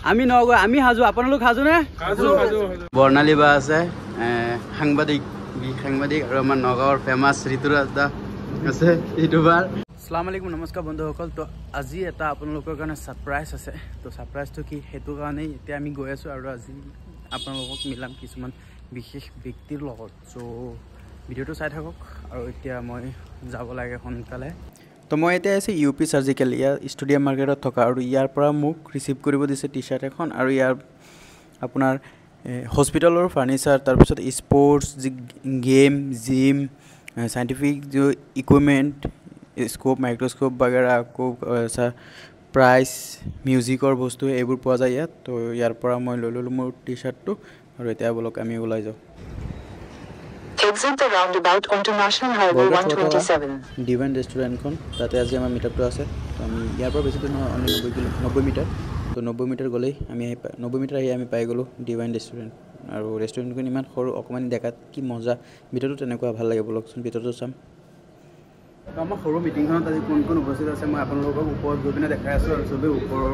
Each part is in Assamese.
আমি নগৈ আমি হাজো আপোনালোক হাজো নে বৰ্ণালী বা আছে সাংবাদিক আৰু আমাৰ নগাঁৱৰ ফেমাছ ঋতুৰাজ দা আছে ইউটিউবাৰ আসসালামু আলাইকুম নমস্কাৰ বন্ধুসকল তো আজি এটা আপোনালোকৰ কাৰণে সাৰপ্ৰাইজ আছে তো সাৰপ্ৰাইজটো কি হেতু কাৰণে এতিয়া আমি গৈ আছো আৰু আজি আপোনালোকক মিলাম কিছুমান বিশেষ ব্যক্তিৰ লগত সো ভিডিওটো চাই থাকক আৰু এতিয়া মই যাব লাগে সোনকালে তো মই এতিয়া আছে ইউপি সাৰ্জিকেল ইয়াৰ ষ্টুডিয়াম মাৰ্কেটত থকা আৰু ইয়াৰ পৰা মোক ৰিসিভ কৰিব দিছে টি-শাৰ্ট এখন আৰু ইয়াৰ আপোনাৰ হস্পিটালৰ ফাৰ্নিচাৰ তাৰ পিছত স্পৰ্টছ গেম জিম সাইন্টিফিক जो इक्विपमेंट स्कोप माइक्रोस्कोप वगैरह को प्राइस म्यूजिकर बस्तु एबुर পোৱা যায় ইয়াত তো ইয়াৰ পৰা মই লৈ ললো মোৰ টি-শাৰ্টটো আৰু এতিয়া বলক আমি ওলাই যাও Exit the roundabout onto National Highway 127 divine ৰেষ্টুৰেণ্টখন তাতে আজি আমাৰ মিটআপটো আছে তো আমি ইয়াৰ পৰা বেছি দূৰ নহয় অনলি 90 মিটাৰ তো 90 মিটাৰ গলেই আমি 90 মিটাৰ আহি আমি পাই গলো ডিভাইন ৰেষ্টুৰেণ্ট আৰু ৰেষ্টুৰেণ্টখন ইমান সৰু অকমানি দেখাত কি মজা ভিতৰটো তেনেকুৱা ভাল লাগে বলকচোন ভিতৰটো চাম আমাৰ সৰু মিটিংখনত আজি কোন কোন উপস্থিত আছে মই আপোনালোকক ওপৰত গৈ পিনে দেখাই আছো আৰু সবে ওপৰৰ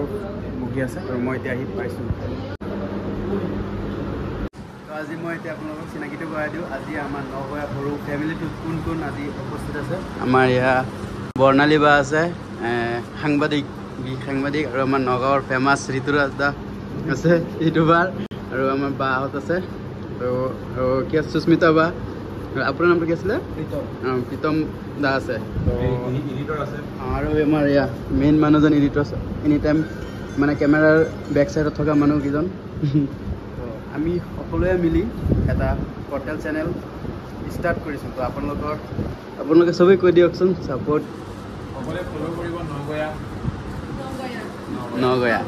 বহি আছে আৰু মই এতিয়া আহি পাইছো তো আজি মই এতিয়া আপোনালোকক চিনাকিটো কৰাই দিওঁ আজি আমাৰ নগয়া সৰু ফ্যামিলিটো কোন কোন আজি উপস্থিত আছে আমাৰ ইয়া বৰ্ণালী বা আছে সাংবাদিক আৰু আমাৰ নগাঁৱৰ ফেমাছ ঋতুৰাজ দা আছে ইউটিউবাৰ আৰু আমাৰ বাহঁত আছে তো কি আছে সুস্মিতা বা আপোনাৰ নামটো কি আছিল প্ৰীতম দা আছে এডিটৰ আছে আৰু আমাৰ ইয়া মেইন মানুহজন এডিটৰ আছে এনি টাইম মানে কেমেৰাৰ বেক সাইডত থকা মানুহ কিজন আমি সকলোৱে মিলি এটা পৰ্টেল চেনেল ষ্টাৰ্ট কৰিছো তো আপোনালোকে সবে কৈ দিয়কচোন সাপোৰ্ট সকলোৱে ফলো কৰিব নগয়া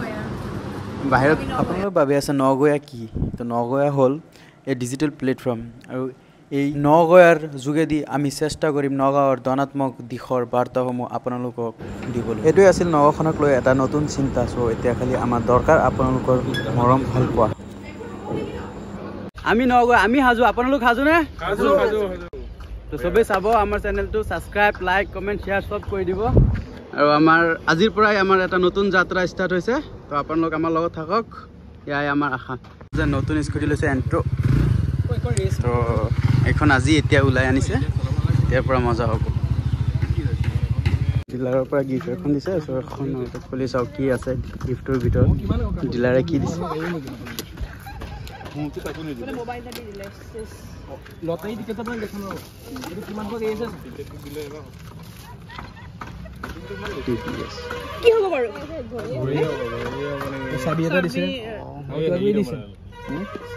বাহিৰত আপোনালোকৰ বাবে আছে নগয়া কি তো নগয়া হ'ল এ ডিজিটেল প্লেটফৰ্ম আৰু এই নগয়াৰ যোগেদি আমি চেষ্টা কৰিম নগাঁৱৰ ধনাত্মক দিশৰ বাৰ্তাসমূহ আপোনালোকক দিবলৈ এটোই আছিল নগাঁওখনক লৈ এটা নতুন চিন্তা সো এতিয়া খালি আমাৰ দৰকাৰ আপোনালোকৰ মৰম ভাল পোৱা আমি নগয়া আমি হাজো আপোনালোক হাজো নে হাজো তো সবে চাব আমাৰ চেনেলটো সাবস্ক্ৰাইব লাইক কমেন্ট শেয়াৰ সব কৰি দিব আৰু আমাৰ আজিৰ পৰাই আমাৰ এটা নতুন যাত্ৰা ষ্টাৰ্ট হৈছে তো আপোনালোক আমাৰ লগত থাকক ইয়াই আমাৰ আশা যে নতুন স্কুটি লৈছে এন্ট্ৰো তো এখন আজি এতিয়া ওলাই আনিছে ইয়াৰ পৰা মজা হ'ব ডিলাৰৰ পৰা গিফ্ট এখন দিছে সো এখন খুলি চাও কি আছে গিফ্টৰ ভিতৰত ডিলাৰে কি দিছে মোবাইল এটা দিলে লটাৰী টিকেট এটা দেখানো এটো কিমান কৈ আছে দিলে এবাৰ কি হ'ব বাৰু চাবি এটা দিছে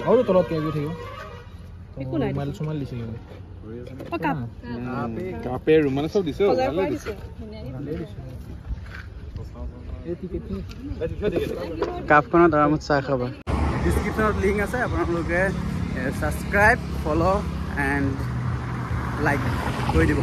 আৰু তলত কে গৈ থাকিব একো নাই মোবাইল সমাল দিছিল ও কাপে ৰুমাল সব দিছে ভালে দিছে এই টিকেট কাপখনত আৰামত চাহ খাবা ডিসক্ৰিপশনত লিংক আছে আপোনালোকে সাবস্ক্ৰাইব ফলো এন্ড লাইক কৰি দিব